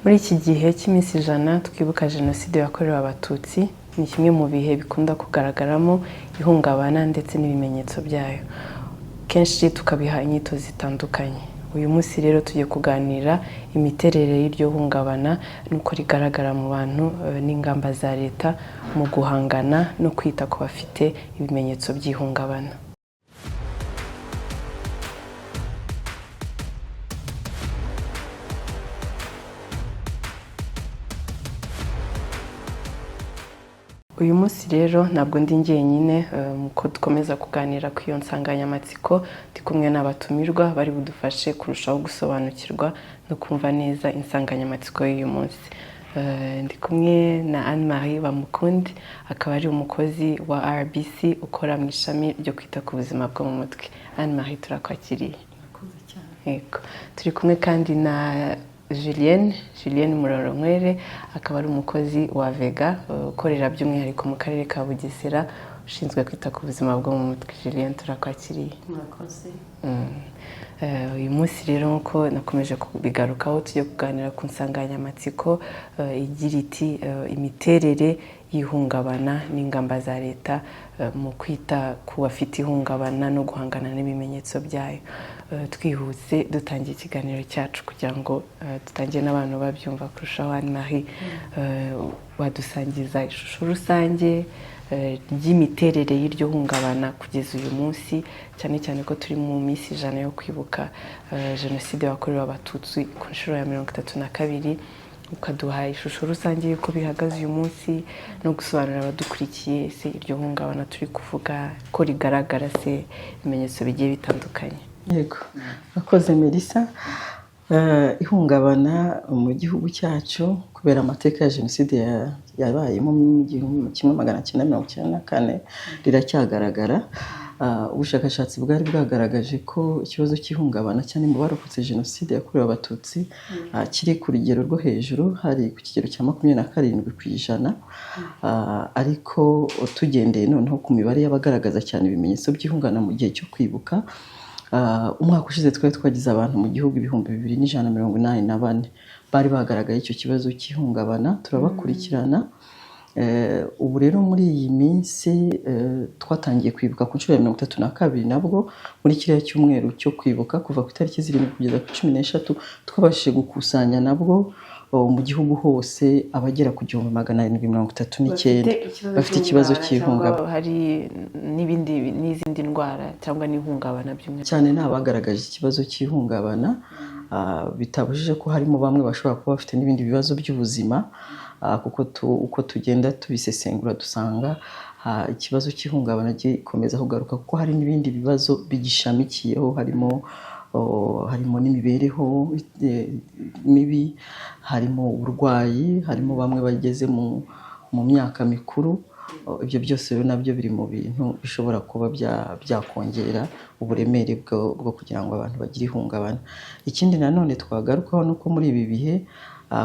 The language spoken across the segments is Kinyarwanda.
Muri iki gihe cy'iminsi 100 twibuka jenoside yakorewe abatutsi, ni kimwe mu bihe bikunda kugaragaramo ihungabana ndetse n'ibimenyetso byayo. Kenshi tukabiha inyito zitandukanye. Uyu munsi rero tugiye kuganira imiterere y'iryo hungabana nuko rigaragara mu bantu n'ingamba za leta mu guhangana no kwita ku bafite ibimenyetso by'ihungabana. Uyu munsi rero ntabwo ndi njyenyine muko dukomeza kuganira ku iyo nsanganyamatsiko, ndi kumwe n'abatumirwa bari budufashe kurushaho gusobanukirwa no kumva neza insanganyamatsiko y'uyu munsi. Ndi kumwe na Anne-Marie Bamukundi, akaba ari umukozi wa RBC ukora mu ishami ryo kwita ku buzima bwo mu mutwe. Anne-Marie, turakwakiriye. Yego. Turi kumwe kandi na Julienne Murorunkwere, akaba ari umukozi wa Vega ukorera by'umwihariko mu karere ka Bugesera, ushinzwe kwita ku buzima bwo mu mutwe. Julienne, turakwakiriye. Murakoze. Uyu munsi rero nkuko nakomeje kubigarukaho, tugiye kuganira ku nsanganyamatsiko igira iti imiterere y'ihungabana n'ingamba za leta mu kwita ku bafite ihungabana no guhangana n'ibimenyetso byayo. Twihuse dutangiye ikiganiro cyacu kugira ngo dutangiye n'abantu babyumva kurushaho. Anne-Marie, wadusangiza ishusho rusange ry'imiterere y'iryo hungabana kugeza uyu munsi, cyane cyane ko turi mu minsi 100 yo kwibuka jenoside yakorewe abatutsi ku nshuro ya 32, ukaduha ishusho rusange y'uko bihagaze uyu munsi no gusobanurira abadukurikiye se iryo hungabana turi kuvuga ko rigaragara, se ibimenyetso bigiye bitandukanye. Yego, akoze Melissa. Ihungabana mu gihugu cyacu kubera amateka ya jenoside yabayemo mu 1994 riracyagaragara. Ubushakashatsi bwari bwagaragaje ko ikibazo cy'ihungabana cyane mu barokotse jenoside yakorewe abatutsi kiri ku rugero rwo hejuru, hari ku kigero cya 27%, ariko tugendeye noneho ku mibare y'abagaragaza cyane ibimenyetso by'ihungabana mu gihe cyo kwibuka, umwaka ushize twari twagize abantu mu gihugu 2184 bari bagaragaye icyo kibazo cy'ihungabana. Turabakurikirana. Ubu rero muri iyi minsi twatangiye kwibuka ku nshuro ya 32 nabwo muri kiriya cyumweru cyo kwibuka kuva ku itariki 7 kugeza ku 13 twabashije gukusanya nabwo mu gihugu hose abagera ku 1739 bafite ikibazo cy'ihungabana. Hari n'izindi ndwara cyangwa n'ihungabana by'umwihariko cyane n'abagaragaje ikibazo cy'ihungabana, bitabujije ko harimo bamwe bashobora kuba bafite n'ibindi bibazo by'ubuzima, kuko uko tugenda tubisesengura dusanga ikibazo cy'ihungabana gikomeza kugaruka, kuko hari n'ibindi bibazo bigishamikiyeho, harimo n'imibereho mibi, harimo uburwayi, harimo bamwe bageze mu myaka mikuru. Ibyo byose rero nabyo biri mu bintu bishobora kuba byakongera uburemere bwo kugira ngo abantu bagire ihungabana. Ikindi nanone twagarukaho nuko muri ibi bihe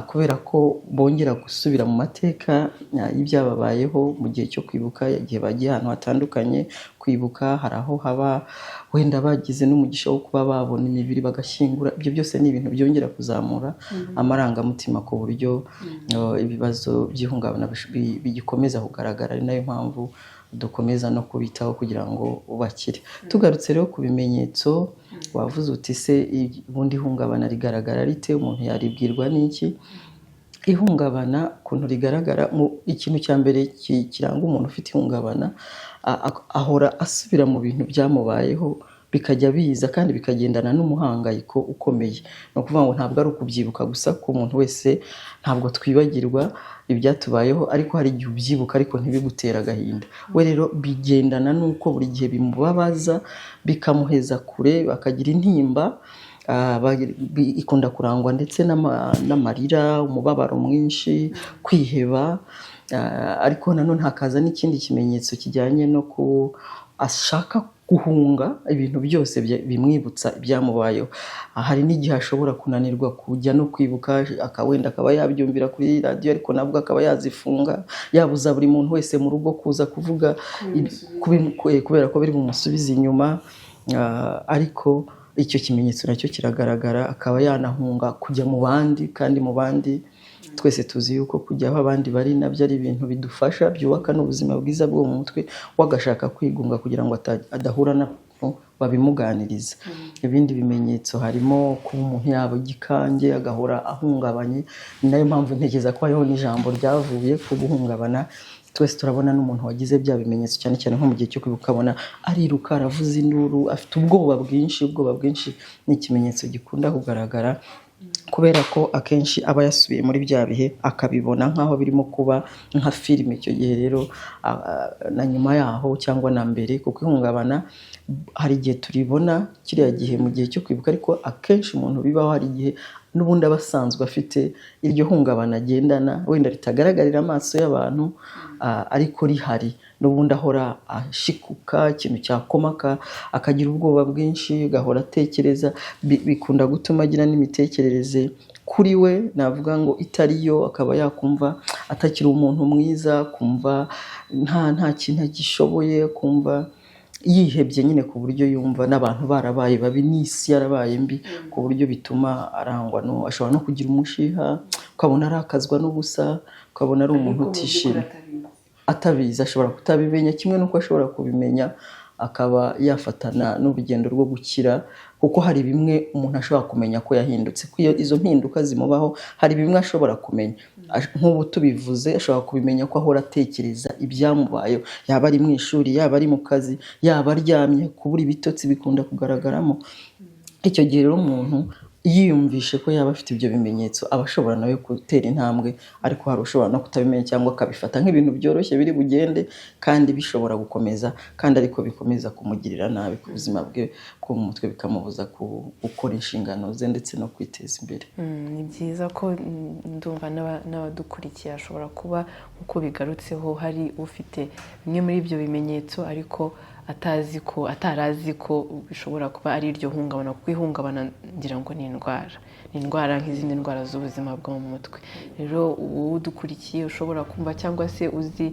kubera ko bongera gusubira mu mateka y'ibyababayeho mu gihe cyo kwibuka, igihe bagiye ahantu hatandukanye kwibuka, hari aho haba wenda bagize n'umugisha wo kuba babona imibiri bagashyingura. Ibyo byose ni ibintu byongera kuzamura amarangamutima ku buryo ibibazo by'ihungabana bigikomeza kugaragara. Ari nayo mpamvu dukomeza no kubitaho kugira ngo ubakire. Tugarutse rero ku bimenyetso, wavuze uti se ubundi ihungabana rigaragara rite, umuntu yaribwirwa n'iki? Ihungabana kuntu rigaragara, ikintu cya mbere kiranga umuntu ufite ihungabana, ahora asubira mu bintu byamubayeho bikajya biza kandi bikagendana n'umuhangayiko ukomeye. No kuvuga ngo ntabwo ari ukubyibuka gusa, ku muntu wese ntabwo twibagirwa ibyatubayeho, ariko hari igihe ubyibuka ariko ntibigutera agahinda. We rero bigendana n'uko buri gihe bimubabaza, bikamuheza kure, bakagira intimba, ikunda kurangwa ndetse n'amarira, umubabaro mwinshi, kwiheba, ariko nanone hakaza n'ikindi kimenyetso kijyanye no ku ashaka guhunga ibintu byose bimwibutsa ibyamubayeho. Hari n'igihe ashobora kunanirwa kujya no kwibuka, akawenda akaba yabyumvira kuri radio, ariko nabwo akaba yazifunga, yabuza buri muntu wese mu rugo kuza kuvuga kubera ko biri mu musubiza inyuma. Ariko icyo kimenyetso nacyo kiragaragara, akaba yanahunga kujya mu bandi, kandi mu bandi twese tuzi yuko kujya aho abandi bari nabyo ari ibintu bidufasha byubaka n'ubuzima bwiza bwo mu mutwe, wagashaka kwigunga kugira ngo adahura na babimuganiriza. Ibindi bimenyetso harimo kuba umuntu yaba igikange agahora ahungabanye, ni nayo mpamvu ntekereza ko hariho n'ijambo ryavuye ku guhungabana. Twese turabona n'umuntu wagize bya bimenyetso cyane cyane nko mu gihe cyo kwibuka, abona ariruka, aravuza induru, afite ubwoba bwinshi. Ubwoba bwinshi ni ikimenyetso gikunda kugaragara kubera ko akenshi aba yasubiye muri bya bihe akabibona nk'aho birimo kuba nka filime. Icyo gihe rero na nyuma yaho cyangwa na mbere, kuko ihungabana hari igihe turibona kiriya gihe mu gihe cyo kwibuka, ariko akenshi umuntu bibaho hari igihe n'ubundi aba asanzwe afite iryo hungabana agendana, wenda ritagaragarira amaso y'abantu ariko rihari n'ubundi, ahora ashikuka, ikintu cyakomaka akagira ubwoba bwinshi, agahora atekereza, bikunda gutuma agira n'imitekerereze kuri we navuga ngo itariyo, akaba yakumva atakiri umuntu mwiza, kumva nta kintu agishoboye, kumva yihebye nyine, ku buryo yumva n'abantu barabaye babi, n'isi yarabaye mbi, ku buryo bituma arangwa ashobora no kugira umushiha, ukabona arakazwa n'ubusa, ukabona ari umuntu utishimye. Atabizi, ashobora kutabimenya, kimwe n'uko ashobora kubimenya akaba yafatana n'urugendo rwo gukira, kuko hari bimwe umuntu ashobora kumenya ko yahindutse. Iyo izo mpinduka zimubaho, hari bimwe ashobora kumenya, nk'ubu tubivuze, ashobora kubimenya ko ahora atekereza ibyamubayeho, yaba ari mu ishuri, yaba ari mu kazi, yaba aryamye, kubura ibitotsi bikunda kugaragaramo. Icyo gihe rero umuntu yiyumvishe ko yaba afite ibyo bimenyetso, aba ashobora nawe gutera intambwe, ariko hari ushobora no kutabimenya cyangwa akabifata nk'ibintu byoroshye biri bugende, kandi bishobora gukomeza, kandi ariko bikomeza kumugirira nabi ku buzima bwe bwo mu mutwe, bikamubuza gukora inshingano ze ndetse no kwiteza imbere. Ni byiza ko ndumva n'abadukurikiye ashobora kuba uko bigarutseho hari ufite bimwe muri ibyo bimenyetso, ariko atarazi ko bishobora kuba ari iryo hungabana, kuko ihungabana ngira ngo ni indwara nk'izindi ndwara z'ubuzima bwo mu mutwe. Rero wowe udukurikiye ushobora kumva, cyangwa se uzi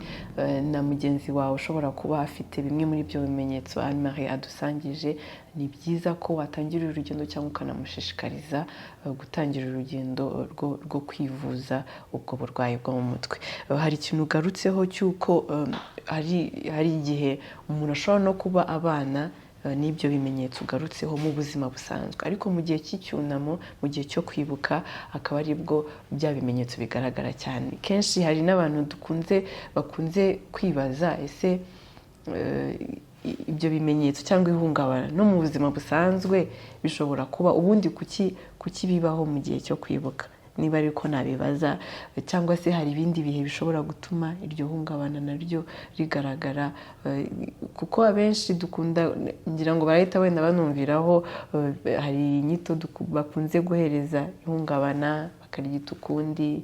na mugenzi wawe ushobora kuba afite bimwe muri ibyo bimenyetso Anne Marie adusangije, ni byiza ko watangira urugendo cyangwa ukanamushishikariza gutangira urugendo rwo kwivuza ubwo burwayi bwo mu mutwe. Hari ikintu ugarutseho cy'uko hari igihe umuntu ashobora no kuba abana n'ibyo bimenyetso ugarutseho mu buzima busanzwe, ariko mu gihe cy'icyunamo, mu gihe cyo kwibuka, akaba aribwo bya bimenyetso bigaragara cyane. Kenshi hari n'abantu bakunze kwibaza, ese ibyo bimenyetso cyangwa ihungabana no mu buzima busanzwe bishobora kuba, ubundi kuki bibaho mu gihe cyo kwibuka? Niba ariko nabibaza, cyangwa se hari ibindi bihe bishobora gutuma iryo hungabana naryo rigaragara, kuko abenshi dukunda, ngira ngo barahita wenda banumviraho, hari inyito bakunze guhereza ihungabana bakaryita ukundi.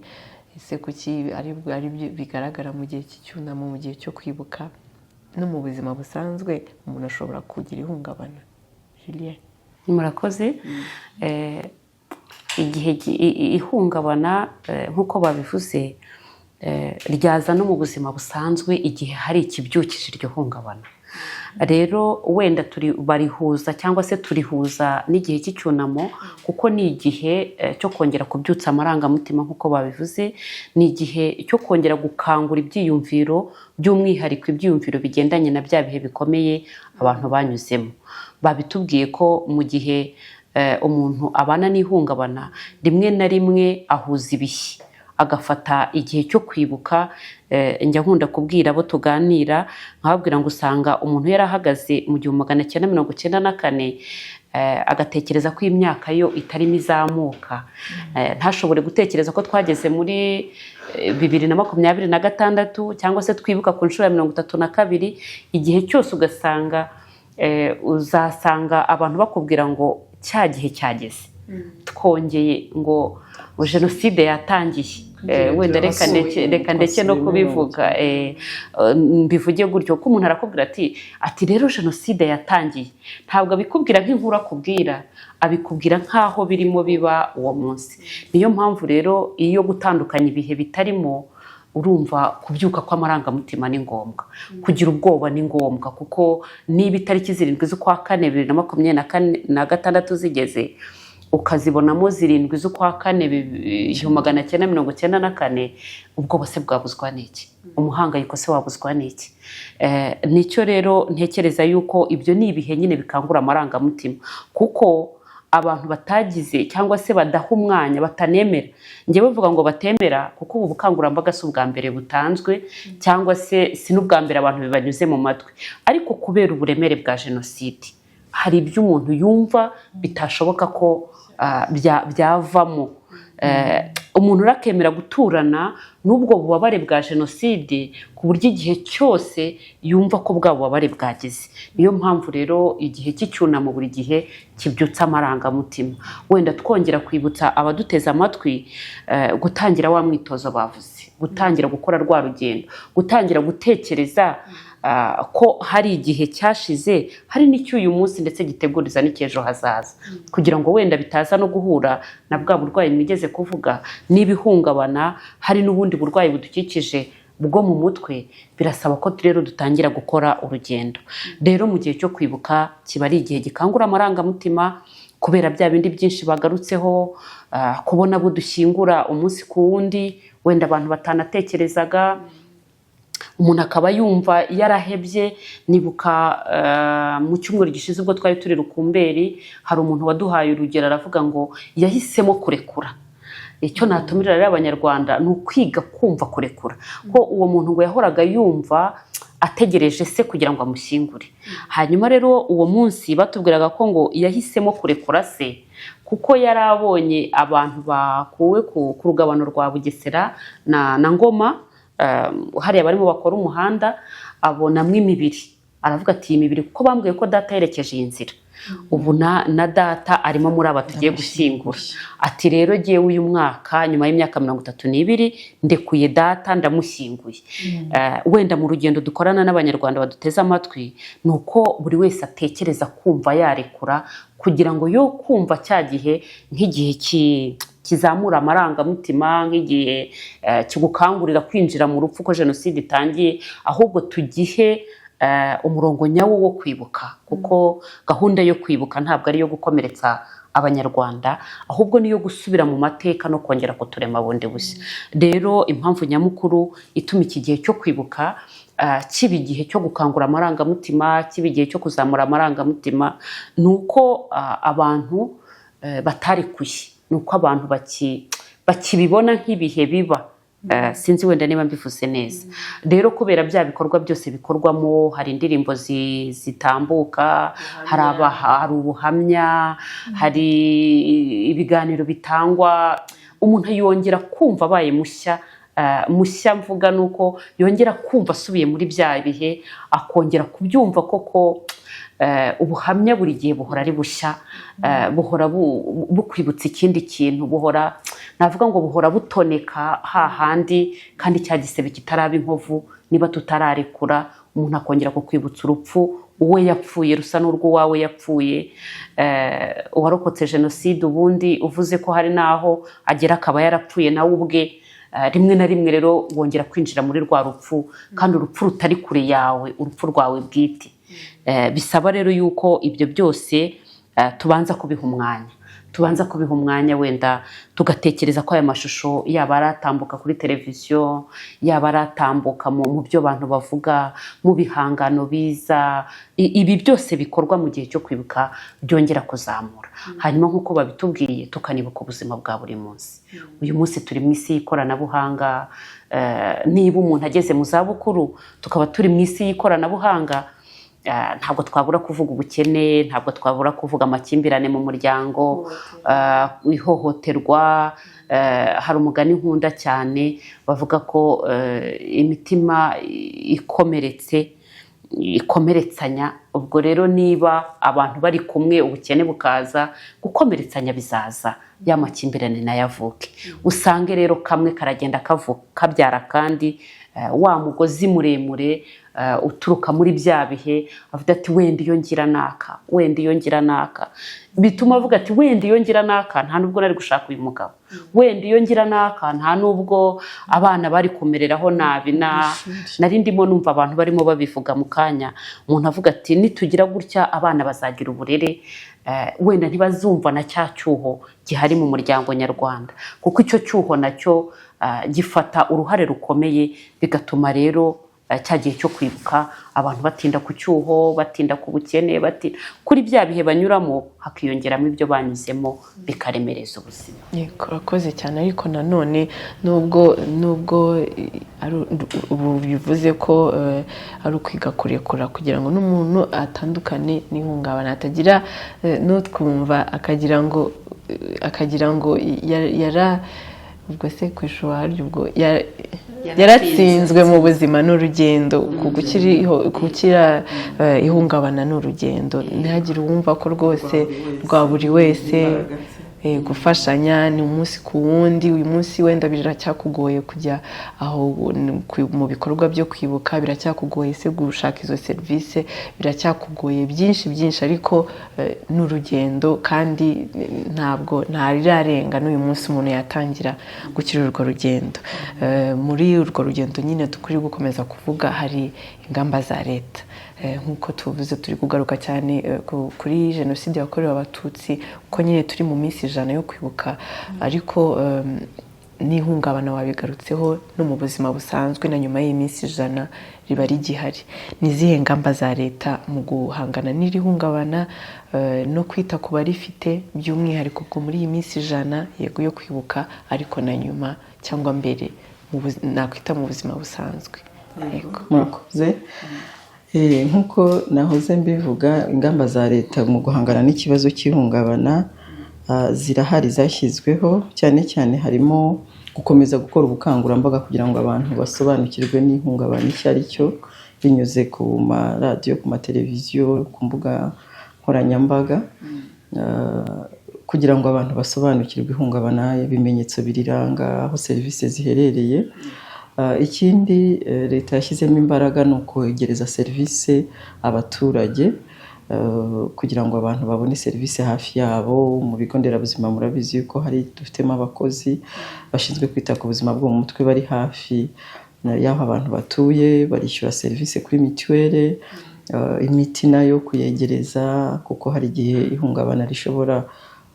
Ese kuki ari bigaragara mu gihe cy'icyunamo, mu gihe cyo kwibuka, no mu buzima busanzwe umuntu ashobora kugira ihungabana? Julien. Murakoze. Igihe ihungabana nk'uko babivuze ryaza no mu buzima busanzwe igihe hari ikibyukije iryo hungabana. Rero wenda barihuza cyangwa se turihuza n'igihe cy'icyunamo, kuko ni igihe cyo kongera kubyutsa amarangamutima nk'uko babivuze, ni igihe cyo kongera gukangura ibyiyumviro, by'umwihariko ibyiyumviro bigendanye na bya bihe bikomeye abantu banyuzemo. Babitubwiye ko mu gihe umuntu abana n'ihungabana, rimwe na rimwe ahuza ibihe, agafata igihe cyo kwibuka. Njya nkunda kubwira abo tuganira, nkababwira ngo usanga umuntu yarahagaze mu 1994 agatekereza ko imyaka yo itarimo izamuka, ntashobore gutekereza ko twageze muri 2026 cyangwa se twibuka ku nshuro ya 32. Igihe cyose ugasanga uzasanga abantu bakubwira ngo cya gihe cyageze, twongeye ngo jenoside yatangiye. Wenda reka ndeke no kubivuga, mbivuge gutyo, ko umuntu arakubwira ati rero jenoside yatangiye. Ntabwo abikubwira nk'inkuru akubwira, abikubwira nk'aho birimo biba uwo munsi. Niyo mpamvu rero iyo gutandukanya ibihe bitarimo urumva kubyuka kw'amarangamutima ni ngombwa, kugira ubwoba ni ngombwa, kuko niba itariki 7 z'ukwa kane 2026 zigeze ukazibonamo 7 z'ukwa kane 1994, ubwoba se bwabuzwa n'iki? Umuhangayiko se wabuzwa n'iki? Nicyo rero ntekereza yuko ibyo ni ibihe nyine bikangura amarangamutima, kuko abantu batagize cyangwa se badaha umwanya, batanemera. Njye bavuga ngo batemera kuko ubu bukangurambaga si ubwa mbere butanzwe, cyangwa se si n'ubwa mbere abantu bibanyuze mu matwi, ariko kubera uburemere bwa jenoside hari ibyo umuntu yumva bitashoboka ko byavamo. Umuntu urakemera guturana n'ubwo bubabare bwa jenoside ku buryo igihe cyose yumva ko bwa bubabare bwagize. Niyo mpamvu rero igihe cy'icyunamo buri gihe kibyutsa amarangamutima. Wenda twongera kwibutsa abaduteza amatwi gutangira wa mwitozo bavuze, gutangira gukora rwa rugendo, gutangira gutekereza ko hari igihe cyashize, hari n'icyo uyu munsi ndetse giteguriza n'icyejo hazaza, kugira ngo wenda bitaza no guhura na bwa burwayi mwigeze kuvuga n'ibihungabana, hari n'ubundi burwayi budukikije bwo mu mutwe. Birasaba ko rero dutangira gukora urugendo. Rero mu gihe cyo kwibuka kiba ari igihe gikangura amarangamutima, kubera bya bindi byinshi bagarutseho, kubona abo dushyingura umunsi ku wundi wenda abantu batanatekerezaga, umuntu akaba yumva yarahebye. Nibuka mu cyumweru gishize ubwo twari turi Rukumberi, hari umuntu waduhaye urugero, aravuga ngo yahisemo kurekura. Icyo natumirira rero abanyarwanda ni ukwiga kumva kurekura, ko uwo muntu ngo yahoraga yumva ategereje se kugira ngo amushyingure. Hanyuma rero uwo munsi batubwiraga ko ngo yahisemo kurekura se, kuko yarabonye abantu bakuwe ku rugabano rwa Bugesera na Ngoma, hariya barimo bakora umuhanda, abonamwe imibiri. Aravuga ati iyi mibiri kuko bambwiye ko data yerekeje iyi nzira, ubu na data arimo muri aba tugiye gushyingura. Ati rero jyewe uyu mwaka nyuma y'imyaka 32 ndekuye data ndamushyinguye. Wenda mu rugendo dukorana n'abanyarwanda baduteza amatwi, nuko buri wese atekereza kumva yarekura, kugira ngo yo kumva cya gihe nk'igihe kizamura amarangamutima, nk'igihe kigukangurira kwinjira mu rupfu ko jenoside itangiye, ahubwo tugihe umurongo nyawo wo kwibuka, kuko gahunda yo kwibuka ntabwo ari iyo gukomeretsa abanyarwanda, ahubwo niyo gusubira mu mateka no kongera kuturema bundi bushya. Rero impamvu nyamukuru ituma iki gihe cyo kwibuka kiba igihe cyo gukangura amarangamutima, kiba igihe cyo kuzamura amarangamutima, nuko abantu batarikuye, nuko abantu bakibibona nk'ibihe biba. Sinzi wenda niba mbivuze neza. Rero kubera bya bikorwa byose bikorwamo, hari indirimbo zitambuka, hari ubuhamya, hari ibiganiro bitangwa, umuntu yongera kumva abaye mushya mvuga nuko yongera kumva asubiye muri bya bihe, akongera kubyumva koko. Ubuhamya buri gihe buhora ari bushya, buhora bukwibutsa ikindi kintu, buhora navuga ngo buhora butoneka hahandi, kandi cya gisebe kitaraba inkovu niba tutararekura, umuntu akongera kukwibutsa urupfu uwe yapfuye rusa n'urw'uwawe yapfuye. Uwarokotse jenoside ubundi uvuze ko hari naho agera akaba yarapfuye nawe ubwe, rimwe na rimwe rero wongera kwinjira muri rwa rupfu, kandi urupfu rutari kure yawe, urupfu rwawe bwite. Bisaba rero yuko ibyo byose tubanza kubiha umwanya, wenda tugatekereza ko aya mashusho yaba aratambuka kuri televiziyo, yaba aratambuka mu byo abantu bavuga, mu bihangano biza, ibi byose bikorwa mu gihe cyo kwibuka byongera kuzamura. Hanyuma nk'uko babitubwiye, tukanibuka ubuzima bwa buri munsi. Uyu munsi turi mu isi y'ikoranabuhanga, niba umuntu ageze mu zabukuru tukaba turi mu isi y'ikoranabuhanga, ntabwo twabura kuvuga ubukene, ntabwo twabura kuvuga amakimbirane mu muryango, ihohoterwa. Hari umugani nkunda cyane bavuga ko imitima ikomeretsanya. Ubwo rero niba abantu bari kumwe ubukene bukaza, gukomeretsanya bizaza, ya makimbirane nayo avuke. Usange rero kamwe karagenda kabyara kandi wa mugozi muremure uturuka muri bya bihe avuga ati wenda iyo ngira naka, wenda iyo ngira naka, bituma avuga ati wenda iyo ngira naka nta nubwo nari gushaka uyu mugabo, wenda iyo ngira naka nta nubwo abana bari kumereraho nabi. Nari ndimo numva abantu barimo babivuga mu kanya, umuntu avuga ati nitugira gutya abana bazagira uburere, wenda ntibazumva na cya cyuho gihari mu muryango nyarwanda, kuko icyo cyuho nacyo gifata uruhare rukomeye, bigatuma rero cya gihe cyo kwibuka abantu batinda ku cyuho, batinda ku bukene, kuri bya bihe banyuramo hakiyongeramo ibyo banyuzemo bikaremereza ubuzima. Urakoze cyane, ariko nanone nubwo ubu bivuze ko ari ukwiga kurekura kugira ngo n'umuntu atandukane n'ihungabana, atagira n'utwumva akagira ngo ubwo se ku ishuri haryo ubwo yaratsinzwe mu buzima n'urugendo, gukira ihungabana n'urugendo, ntihagire uwumva ko rwose rwa buri wese gufashanya ni umunsi ku wundi. Uyu munsi wenda biracyakugoye kujya aho mu bikorwa byo kwibuka, biracyakugoye se gushaka izo serivisi, biracyakugoye byinshi, ariko n'urugendo kandi ntabwo ntarirarenga n'uyu munsi umuntu yatangira gukira urwo rugendo. Muri urwo rugendo nyine tukuri gukomeza kuvuga hari ingamba za leta, nk'uko tuvuze turi kugaruka cyane kuri jenoside yakorewe abatutsi, uko nyine turi mu minsi 100 yo kwibuka, ariko n'ihungabana wabigarutseho no mu buzima busanzwe na nyuma y'iminsi 100 riba rigihari. Ni izihe ngamba za leta mu guhangana n'irihungabana no kwita ku barifite, by'umwihariko ubwo muri iyi minsi 100 yego yo kwibuka, ariko na nyuma cyangwa mbere nakwita mu buzima busanzwe? Murakoze. Nk'uko nahoze mbivuga, ingamba za leta mu guhangana n'ikibazo cy'ihungabana zirahari, zashyizweho, cyane cyane harimo gukomeza gukora ubukangurambaga kugira ngo abantu basobanukirwe n'ihungabana icyo ari cyo, binyuze ku maradiyo, ku mateleviziyo, ku mbuga nkoranyambaga, kugira ngo abantu basobanukirwe ihungabana, ibimenyetso biriranga, aho serivisi ziherereye. Ikindi leta yashyizemo imbaraga ni ukwegereza serivisi abaturage, kugira ngo abantu babone serivisi hafi yabo. Mu bigo nderabuzima murabizi yuko dufitemo abakozi bashinzwe kwita ku buzima bwo mu mutwe bari hafi y'aho abantu batuye, barishyura serivisi kuri mituweli, imiti nayo kuyegereza, kuko hari igihe ihungabana rishobora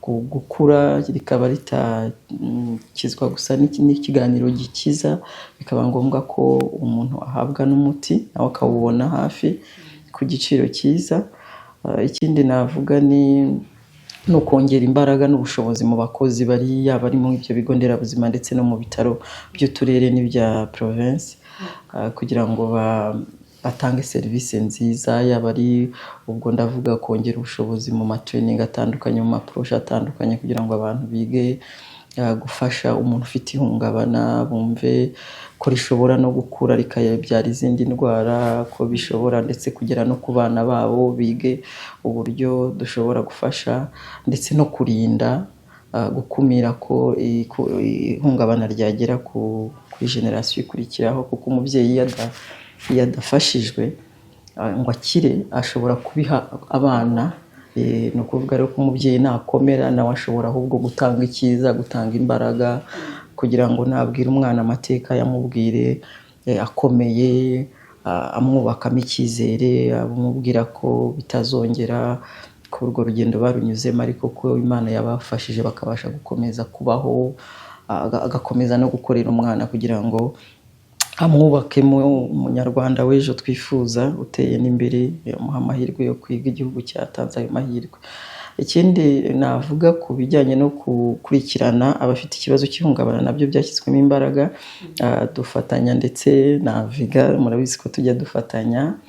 gukura rikaba ritakizwa gusa n'ikiganiro gikiza, bikaba ngombwa ko umuntu ahabwa n'umuti nawe akawubona hafi ku giciro cyiza. Ikindi navuga ni ukongera imbaraga n'ubushobozi mu bakozi bari mu ibyo bigo nderabuzima ndetse no mu bitaro by'uturere n'ibya province, kugira ngo batange serivisi nziza, yaba ari ubwo ndavuga kongera ubushobozi mu matraining atandukanye, mu maproje atandukanye, kugira ngo abantu bige gufasha umuntu ufite ihungabana, bumve ko rishobora no gukura rikabyara izindi ndwara, ko bishobora ndetse kugera no ku bana babo, bige uburyo dushobora gufasha ndetse no kurinda, gukumira ko ihungabana ryagera kuri generasiyo ikurikiraho, kuko umubyeyi iyo adafashijwe ngo akire ashobora kubiha abana. Ni ukuvuga rero ko umubyeyi nakomera nawe ashobora ahubwo gutanga icyiza, gutanga imbaraga, kugira ngo nabwire umwana amateka yamubwire akomeye, amwubakamo icyizere, amubwira ko bitazongera, ko urwo rugendo barunyuzemo ariko ko Imana yabafashije bakabasha gukomeza kubaho, agakomeza no gukorera umwana kugira ngo amwubakemo umunyarwanda w'ejo twifuza, uteye n'imbere, amuha amahirwe yo kwiga, igihugu cyatanze ayo mahirwe. Ikindi navuga ku bijyanye no gukurikirana abafite ikibazo cy'ihungabana, nabyo byashyizwemo imbaraga, dufatanya ndetse na Viga, murabizi ko tujya dufatanya,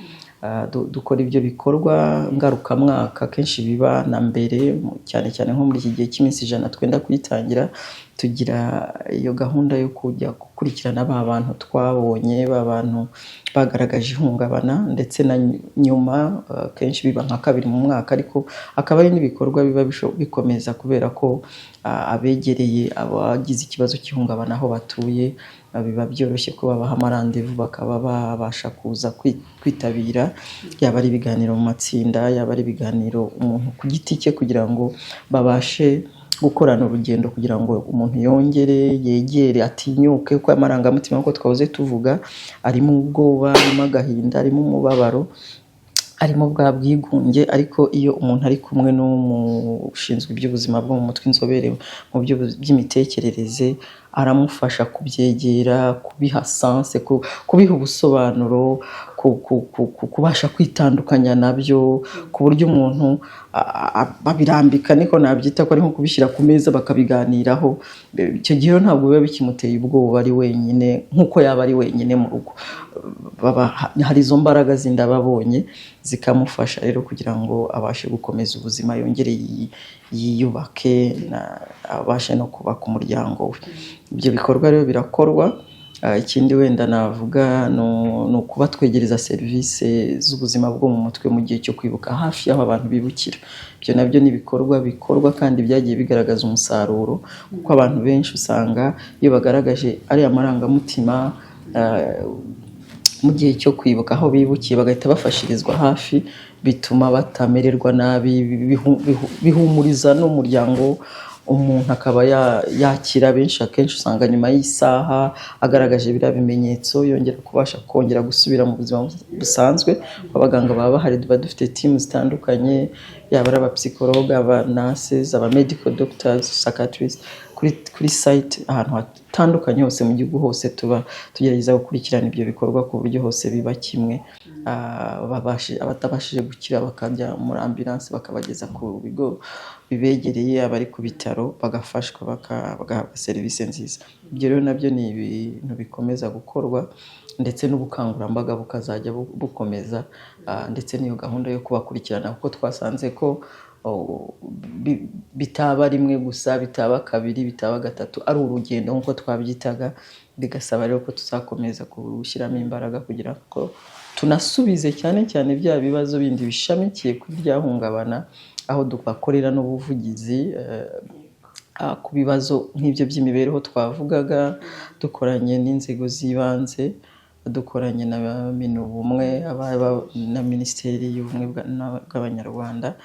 dukora ibyo bikorwa ngarukamwaka, kenshi biba na mbere, cyane cyane nko muri iki gihe cy'iminsi 100 twenda kuyitangira, tugira iyo gahunda yo kujya gukurikirana ba bantu twabonye, ba bantu bagaragaje ihungabana, ndetse na nyuma kenshi biba nka 2 mu mwaka, ariko akaba ari n'ibikorwa biba bikomeza kubera ko abegereye abagize ikibazo cy'ihungabana aho batuye biba byoroshye ko babaha amarandevu bakaba babasha kuza kwitabira, yaba ari ibiganiro mu matsinda, yaba ari ibiganiro umuntu ku giti cye, kugira ngo babashe gukorana urugendo kugira ngo umuntu yongere yegere, atinyuke, ko amarangamutima nk'uko twahoze tuvuga arimo ubwoba, arimo agahinda, arimo umubabaro, arimo bwa bwigunge. Ariko iyo umuntu ari kumwe n'umushinzwe iby'ubuzima bwo mu mutwe, inzobere mu by'imitekerereze, aramufasha kubyegera, kubiha sanse, kubiha ubusobanuro, kubasha kwitandukanya nabyo, ku buryo umuntu babirambika, niko nabyita, ko ari nko kubishyira ku meza bakabiganiraho. Icyo gihe ntabwo biba bikimuteye ubwoba ari wenyine nk'uko yaba ari wenyine mu rugo. Hari izo mbaraga zindi aba abonye zikamufasha rero kugira ngo abashe gukomeza ubuzima, yongere yiyubake, abashe no kubaka umuryango we. Ibyo bikorwa rero birakorwa. Ikindi wenda navuga ni ukuba twegereza serivisi z'ubuzima bwo mu mutwe mu gihe cyo kwibuka hafi y'aho abantu bibukira. Ibyo nabyo ni ibikorwa bikorwa kandi byagiye bigaragaza umusaruro, kuko abantu benshi usanga iyo bagaragaje ari amarangamutima mu gihe cyo kwibuka aho bibukiye bagahita bafashirizwa hafi, bituma batamererwa nabi, bihumuriza n'umuryango, umuntu akaba yakira. Benshi akenshi usanga nyuma y'isaha agaragaje biriya bimenyetso yongera kubasha kongera gusubira mu buzima busanzwe. Abaganga baba bahari, tuba dufite timu zitandukanye, yaba ari abapsikologe, aba nurses, aba medical doctors, psychiatrists, kuri site ahantu hatandukanye hose mu gihugu hose tuba tugerageza gukurikirana ibyo bikorwa ku buryo hose biba kimwe. Abatabashije gukira bakajya muri ambulance bakabageza ku bigo bibegereye, abari ku bitaro bagafashwa bagahabwa serivisi nziza. Ibyo rero nabyo ni ibintu bikomeza gukorwa, ndetse n'ubukangurambaga bukazajya bukomeza, ndetse n'iyo gahunda yo kubakurikirana, kuko twasanze ko bitaba rimwe gusa, bitaba 2, bitaba 3, ari urugendo nk'uko twabyitaga. Bigasaba rero ko tuzakomeza gushyiramo imbaraga kugira ngo tunasubize cyane cyane bya bibazo bindi bishamikiye kuri ryahungabana, aho dukorera n'ubuvugizi ku bibazo nk'ibyo by'imibereho twavugaga, dukoranye n'inzego z'ibanze, dukoranye na Minubumwe, na Minisiteri y'Ubumwe bw'Abanyarwanda,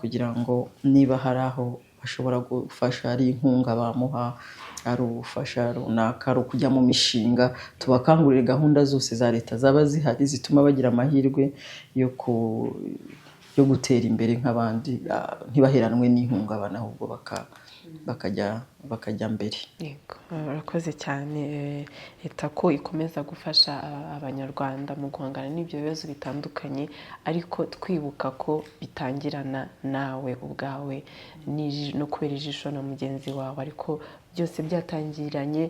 kugira ngo niba hari aho bashobora gufasha, ari inkunga bamuha, ari ubufasha runaka, ari ukujya mu mishinga, tubakangurire gahunda zose za leta zaba zihari zituma bagira amahirwe yo gutera imbere nk'abandi, ntibaheranwe n'ihungabana, ahubwo bakajya mbere. Yego, urakoze cyane. Leta ko ikomeza gufasha abanyarwanda mu guhangana n'ibyo bibazo bitandukanye, ariko twibuka ko bitangirana nawe ubwawe no kubera ijisho na mugenzi wawe, ariko byose byatangiranye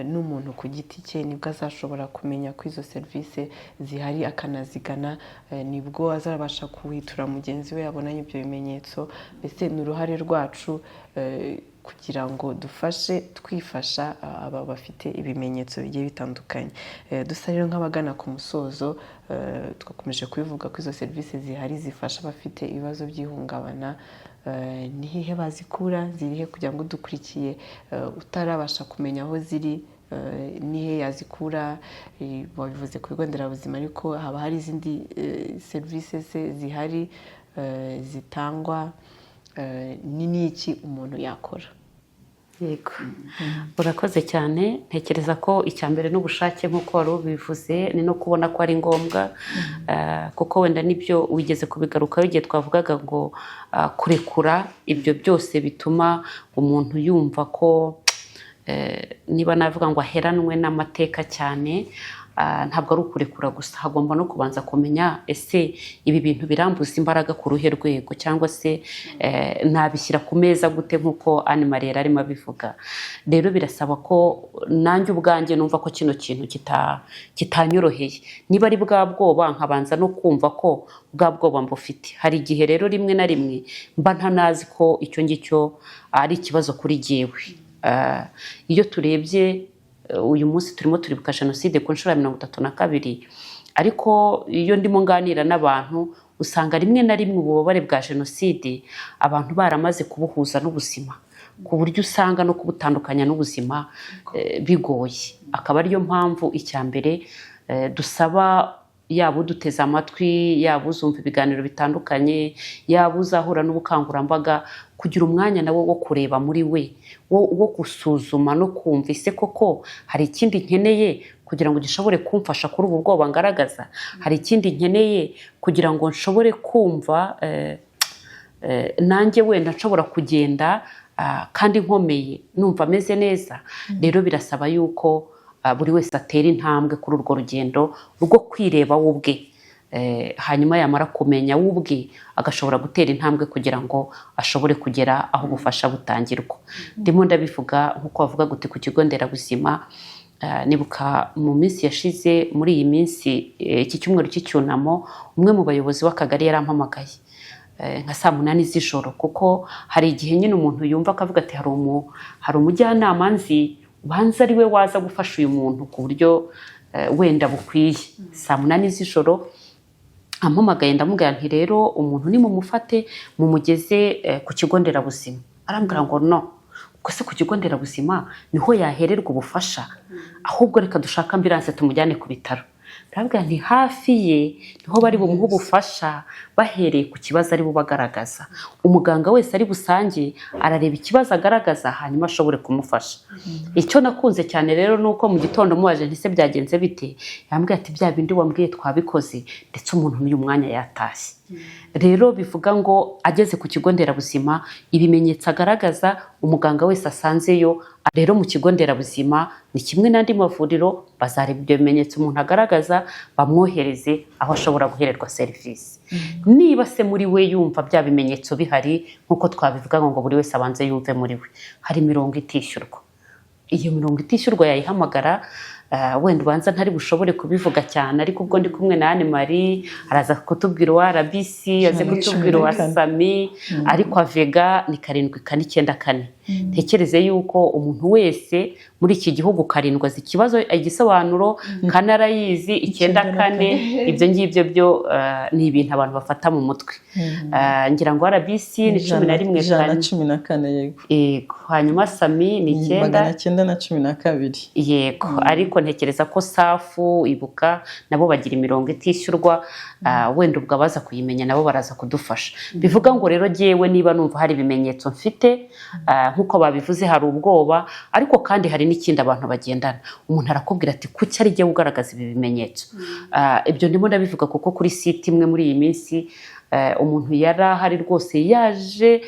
n'umuntu ku giti cye, nibwo azashobora kumenya ko izo serivisi zihari akanazigana, nibwo azabasha kuhitura mugenzi we yabonanye ibyo bimenyetso. Mbese ni uruhare rwacu kugira ngo dufashe twifasha aba bafite ibimenyetso bigiye bitandukanye. Dusa rero nk'abagana ku musozo, twakomeje kubivuga ko izo serivisi zihari zifasha abafite ibibazo by'ihungabana. Ni hehe bazikura, zirihe, kugira ngo dukurikiye utarabasha kumenya aho ziri, ni hehe yazikura? Babivuze ku bigo nderabuzima, ariko haba hari izindi serivisi zihari zitangwa. Ni n'iki umuntu yakora? Yego, urakoze cyane. Ntekereza ko icya mbere n'ubushake nk'uko wari ubivuze, ni no kubona ko ari ngombwa, kuko wenda nibyo wigeze kubigarukaho igihe twavugaga ngo kurekura ibyo byose bituma umuntu yumva ko niba navuga ngo aheranwe n'amateka cyane. Ntabwo ari ukurekura gusa, hagomba no kubanza kumenya ese ibi bintu birambuza imbaraga ku ruhe rwego, cyangwa se nabishyira ku meza gute, nk'uko Anne Marie arimo abivuga. Rero birasaba ko nanjye ubwanjye numva ko kino kintu kitanyoroheye. Niba ari bwa bwoba, nkabanza no kumva ko bwa bwoba mbufite. Hari igihe rero rimwe na rimwe mba ntanazi ko icyo ngicyo ari ikibazo kuri jyewe. iyo turebye uyu munsi turimo turibuka jenoside ku nshuro ya 32, ariko iyo ndimo nganira n'abantu usanga rimwe na rimwe ububabare bwa jenoside abantu baramaze kubuhuza n'ubuzima, ku buryo usanga no kubutandukanya n'ubuzima bigoye. Akaba ariyo mpamvu icya mbere dusaba yaba uduteze amatwi, yaba uzumva ibiganiro bitandukanye, yaba uzahura n'ubukangurambaga, kugira umwanya nawe wo kureba muri we, wo gusuzuma no kumva ese koko hari ikindi nkeneye kugira ngo gishobore kumfasha kuri ubu bwoba ngaragaza, hari ikindi nkeneye kugira ngo nshobore kumva nanjye wenda nshobora kugenda kandi nkomeye numva ameze neza. Rero birasaba yuko buri wese atera intambwe kuri urwo rugendo rwo kwireba we ubwe, hanyuma yamara kumenya we ubwe agashobora gutera intambwe kugira ngo ashobore kugera aho ubufasha butangirwa. Ndimo ndabivuga nk'uko bavuga guti ku kigo nderabuzima. Nibuka mu minsi yashize, muri iyi minsi iki cyumweru cy'icyunamo, umwe mu bayobozi w'akagari yarampamagaye nka saa 8 z'ijoro, kuko hari igihe nyine umuntu yumva akavuga ati hari umujyanama nzi ubanza ari we waza gufasha uyu muntu ku buryo wenda bukwiye. Saa 8 z'ijoro ampamagaye, ndamubwira nti rero umuntu ni mumufate mumugeze ku kigo nderabuzima. Arambwira ngo no, ko se ku kigo nderabuzima niho yahererwa ubufasha, ahubwo reka dushaka ambulance tumujyane ku bitaro. Ndabwira nti hafi ye niho bari bumuhe ubufasha bahereye ku kibazo ari bubagaragaza. Umuganga wese ari busange arareba ikibazo agaragaza hanyuma ashobore kumufasha. Icyo nakunze cyane rero nuko mu gitondo mubaje ntise byagenze bite, yambwiye ati bya bindi wambwiye twabikoze, ndetse umuntu n'uyu mwanya yatashye. Rero bivuga ngo ageze ku kigo nderabuzima ibimenyetso agaragaza umuganga wese asanzeyo. Rero mu kigo nderabuzima ni kimwe n'andi mavuriro, bazareba ibyo bimenyetso umuntu agaragaza bamwohereze aho ashobora guhererwa serivisi. Niba se muri we yumva bya bimenyetso bihari, nkuko twabivuga ngo buri wese abanze yumve muri we, hari mirongo itishyurwa. Iyo mirongo itishyurwa yayihamagara, wenda ubanza ntari bushobore kubivuga cyane, ariko ubwo ndi kumwe na Anne Marie araza kutubwira uwa RBC, aze kutubwira uwa Sami, ariko Avega ni 794. Tekereze yuko umuntu wese muri iki gihugu 7 azi ikibazo igisobanuro, kanarayizi 94. Ibyo ngibyo byo ni ibintu abantu bafata mu mutwe. Ngira ngo RBC ni 1114. Yego, hanyuma Sami ni 912. Yego, ariko ntekereza ko Safu, Ibuka nabo bagira imirongo itishyurwa, wenda ubwo abaza kuyimenya nabo baraza kudufasha. Bivuga ngo rero jewe niba numva hari ibimenyetso mfite, nkuko babivuze hari ubwoba, ariko kandi hari n'ikindi abantu bagendana. Umuntu arakubwira ati kuki ari jye ugaragaza ibi bimenyetso. Ibyo ndimo ndabivuga kuko kuri site imwe muri iyi minsi umuntu yarahari rwose yaje,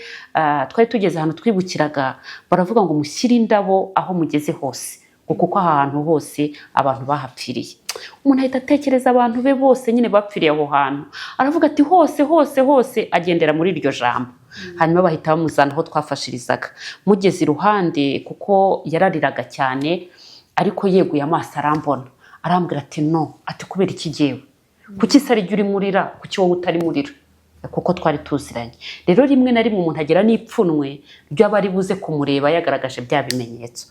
twari tugeze ahantu twibukiraga, baravuga ngo mushyire indabo aho mugeze hose, kuko ahantu hose abantu bahapfiriye. Umuntu ahita atekereza abantu be bose nyine bapfiriye aho hantu, aravuga ati hose hose hose, agendera muri iryo jambo. Hanyuma bahita bamuzana aho twafashirizaga. Mugeze iruhande, kuko yarariraga cyane, ariko yeguye amaso arambona, arambwira ati no, ati kubera iki jyewe, kuki se ari jye uri murira, kuki wowe utari murira, kuko twari tuziranye. Rero rimwe na rimwe umuntu agera n'ipfunwe ry'abari buze kumureba yagaragaje bya bimenyetso.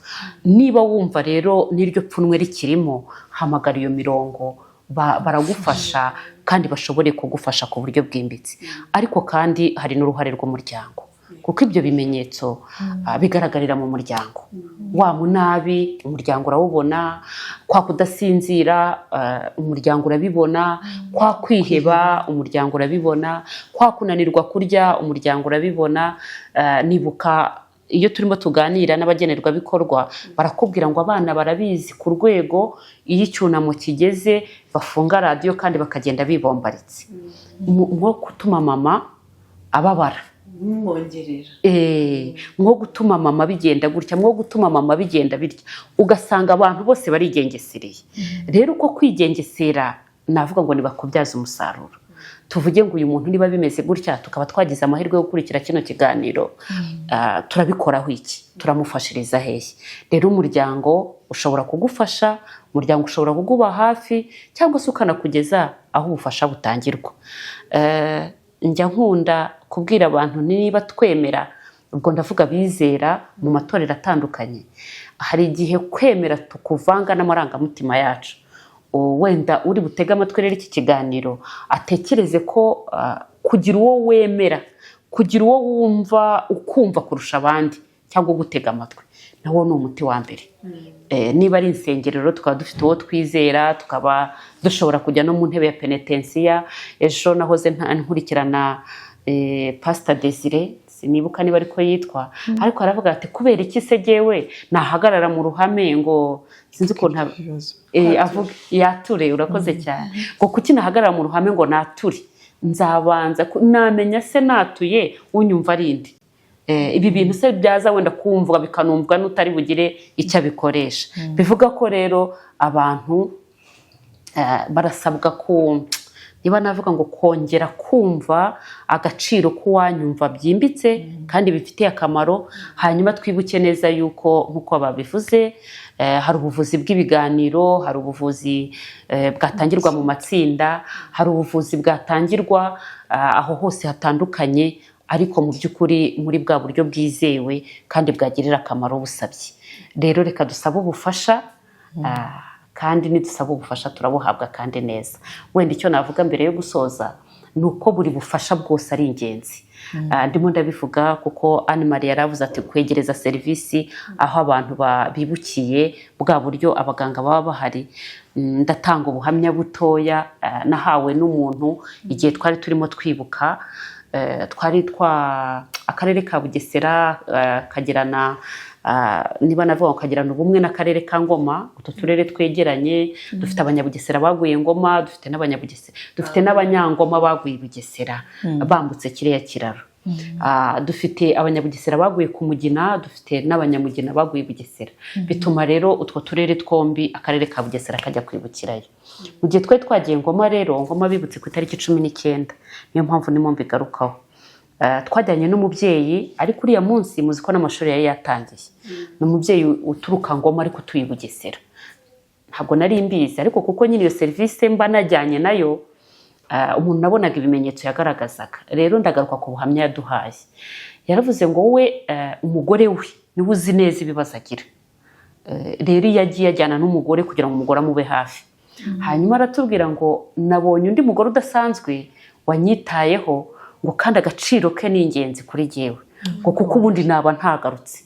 Niba wumva rero n'iryo pfunwe rikirimo, hamagara iyo mirongo, baragufasha kandi bashobore kugufasha ku buryo bwimbitse. Ariko kandi hari n'uruhare rw'umuryango, kuko ibyo bimenyetso bigaragarira mu muryango. Wa munabi umuryango urawubona, kwa kudasinzira umuryango urabibona, kwa kwiheba umuryango urabibona, kwa kunanirwa kurya umuryango urabibona. Nibuka iyo turimo tuganira n'abagenerwa bikorwa, barakubwira ngo abana barabizi ku rwego iyo icyunamo kigeze bafunga radio kandi bakagenda bibombaritse, nko gutuma mama ababara, nko gutuma mama bigenda gutya, nko gutuma mama bigenda bitya, ugasanga abantu bose barigengesereye. Rero uko kwigengesera navuga ngo nibakubyaza umusaruro. Tuvuge ngo uyu muntu niba bimeze gutya, tukaba twagize amahirwe yo gukurikira kino kiganiro, turabikoraho iki, turamufashiriza hehe? Rero umuryango ushobora kugufasha, umuryango ushobora kuguba hafi, cyangwa se ukanakugeza aho ubufasha butangirwa. Njya nkunda kubwira abantu niba twemera ubwo ndavuga bizera mu matorero atandukanye, hari igihe kwemera tukuvanga n'amarangamutima yacu. Wenda uri butega amatwi rero iki kiganiro atekereze ko kugira uwo wemera, kugira uwo wumva ukumva kurusha abandi cyangwa gutega amatwi, nawo ni umuti wa mbere. Niba ari insengero tukaba dufite uwo twizera, tukaba dushobora kujya no mu ntebe ya penetensiya. Ejo nahoze nkurikirana Pastor Desire, sinibuka niba ariko yitwa, ariko aravuga ati kubera iki se jewe nahagarara mu ruhame ngo sinzi ko avuga yature, urakoze cyane, ngo kuki nahagarara mu ruhame ngo nature, nzabanza namenya se natuye unyumva arindi. Ibi bintu se byaza wenda kumvwa bikanumvwa n'utari bugire icyo abikoresha. Bivuga ko rero abantu barasabwa ko niba navuga ngo kongera kumva agaciro k'uwanyumva byimbitse kandi bifitiye akamaro. Hanyuma twibuke neza yuko nk'uko babivuze, hari ubuvuzi bw'ibiganiro, hari ubuvuzi bwatangirwa mu matsinda, hari ubuvuzi bwatangirwa aho hose hatandukanye, ariko mu by'ukuri muri bwa buryo bwizewe kandi bwagirira akamaro busabye. Rero reka dusabe ubufasha, kandi nidusaba ubufasha turabuhabwa kandi neza. Wenda icyo navuga mbere yo gusoza ni uko buri bufasha bwose ari ingenzi. Ndimo ndabivuga kuko Anne Marie yaravuze ati kwegereza serivisi aho abantu bibukiye bwa buryo abaganga baba bahari. Ndatanga ubuhamya butoya nahawe n'umuntu igihe twari turimo twibuka, twari akarere ka Bugesera kagirana niba navuga kagirana ubumwe n'akarere ka Ngoma. Utu turere twegeranye, dufite abanyabugesera baguye Ngoma, dufite n'abanyabugesera, dufite n'abanyangoma baguye Bugesera bambutse kiriya kiraro. Dufite abanyabugesera baguye ku Mugina, dufite n'abanyamugina baguye Bugesera. Bituma rero utwo turere twombi akarere ka Bugesera kajya kwibukirayo. Mu gihe twe twagiye Ngoma rero, Ngoma bibutse ku itariki 19, niyo mpamvu nimo mbigarukaho. Twajyanye n'umubyeyi, ariko uriya munsi muzi ko n'amashuri yari yatangiye. Ni umubyeyi uturuka Ngoma ariko tuyi Bugesera. Ntabwo nari mbizi, ariko kuko nyine iyo serivisi mba najyanye nayo, umuntu nabonaga ibimenyetso yagaragazaga. Rero ndagaruka ku buhamya yaduhaye. Yaravuze ngo we umugore we niwe uzi neza ibibazo agira. Rero yagiye ajyana n'umugore kugira ngo umugore amube hafi. Hanyuma aratubwira ngo nabonye undi mugore udasanzwe wanyitayeho, ngo kandi agaciro ke ni ingenzi kuri jyewe, ngo kuko ubundi naba ntagarutse,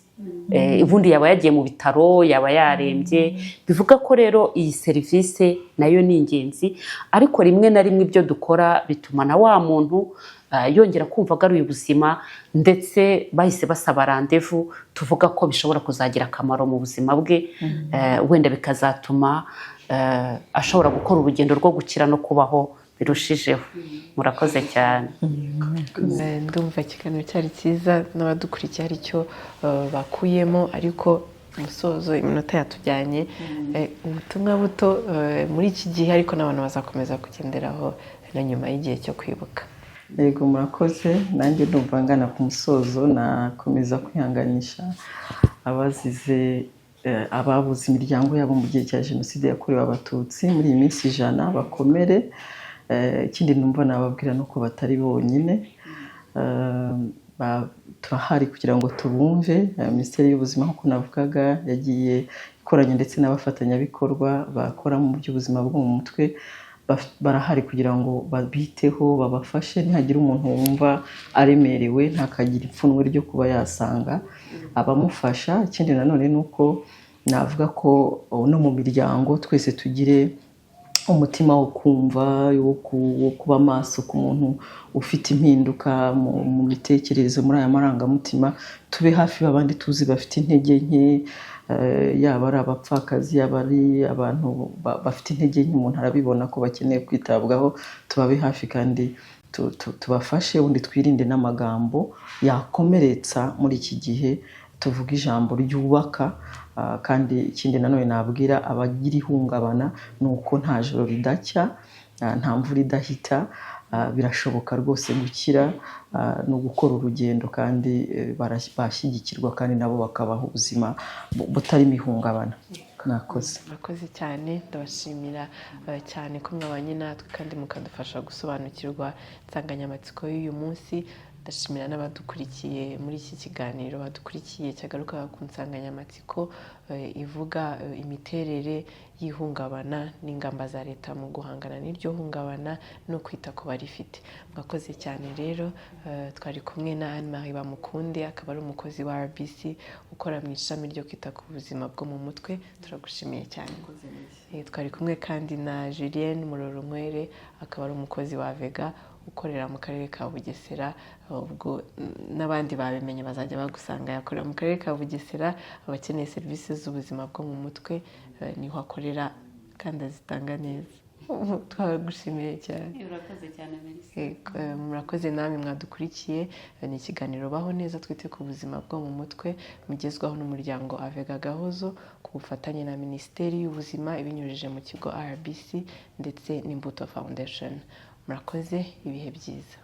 ubundi yaba yagiye mu bitaro, yaba yarembye. Bivuga ko rero iyi serivisi nayo ni ingenzi, ariko rimwe na rimwe ibyo dukora bituma na wa muntu yongera kumva agaruye ubuzima, ndetse bahise basaba randevu. Tuvuga ko bishobora kuzagira akamaro mu buzima bwe, wenda bikazatuma ashobora gukora urugendo rwo gukira no kubaho birushijeho. Murakoze cyane. Ndumva ikiganiro cyari cyiza, n'abadukurikiye hari icyo bakuyemo, ariko umusozo iminota yatujyanye. Ubutumwa buto muri iki gihe, ariko n'abantu bazakomeza kugenderaho na nyuma y'igihe cyo kwibuka. Yego murakoze. Nanjye ndumva ngana ku musozo, nakomeza kwihanganisha abazize ababuze imiryango yabo mu gihe cya Jenoside yakorewe Abatutsi muri iyi minsi 100 bakomere. Ikindi numva nababwira nuko batari bonyine, turahari kugira ngo tubumve. Minisiteri y'Ubuzima nk'uko navugaga yagiye ikoranye ndetse n'abafatanyabikorwa bakora mu by'ubuzima bwo mu mutwe, barahari kugira ngo babiteho, babafashe. Ntihagira umuntu wumva aremerewe, ntakagira ipfunwe ryo kuba yasanga abamufasha. Ikindi nanone nuko navuga ko no mu miryango twese tugire umutima wo kumva, wo kuba maso ku muntu ufite impinduka mu mitekerereze, muri aya marangamutima. Tube hafi babandi tuzi bafite intege nke, yaba ari abapfakazi, yaba ari abantu bafite intege nke, umuntu arabibona ko bakeneye kwitabwaho. Tubabe hafi kandi tubafashe, undi twirinde n'amagambo yakomeretsa. Muri iki gihe tuvuga ijambo ryubaka. Kandi ikindi nanone nabwira abagira ihungabana ni uko nta joro ridacya, nta mvura idahita. Birashoboka rwose gukira no gukora urugendo, kandi bashyigikirwa, kandi nabo bakabaho ubuzima butarimo ihungabana. Murakoze cyane, ndabashimira cyane ko mwabanye natwe kandi mukadufasha gusobanukirwa insanganyamatsiko y'uyu munsi. ndashimira n'abadukurikiye muri iki kiganiro badukurikiye cyagaruka ku nsanganyamatsiko ivuga imiterere y'ihungabana n'ingamba za leta mu guhangana n'iryo hungabana no kwita ku barifite. Mwakoze cyane rero, twari kumwe na Anne-Marie Bamukunde, akaba ari umukozi wa RBC ukora mu ishami ryo kwita ku buzima bwo mu mutwe. Turagushimiye cyane. Twari kumwe kandi na Julienne Murorunkwere, akaba ari umukozi wa Vega ukorera mu karere ka Bugesera. Ubwo n'abandi babimenye bazajya bagusanga, yakorera mu karere ka Bugesera. Abakeneye serivisi z'ubuzima bwo mu mutwe niho akorera kandi azitanga neza. Twagushimiye cyane. Urakoze cyane Melissa. Murakoze namwe mwadukurikiye. Ni ikiganiro Baho Neza twite ku buzima bwo mu mutwe, mugezwaho n'umuryango Avega Gahozo ku bufatanye na Minisiteri y'Ubuzima ibinyujije mu kigo RBC ndetse n'Imbuto Foundation. Murakoze, ibihe byiza.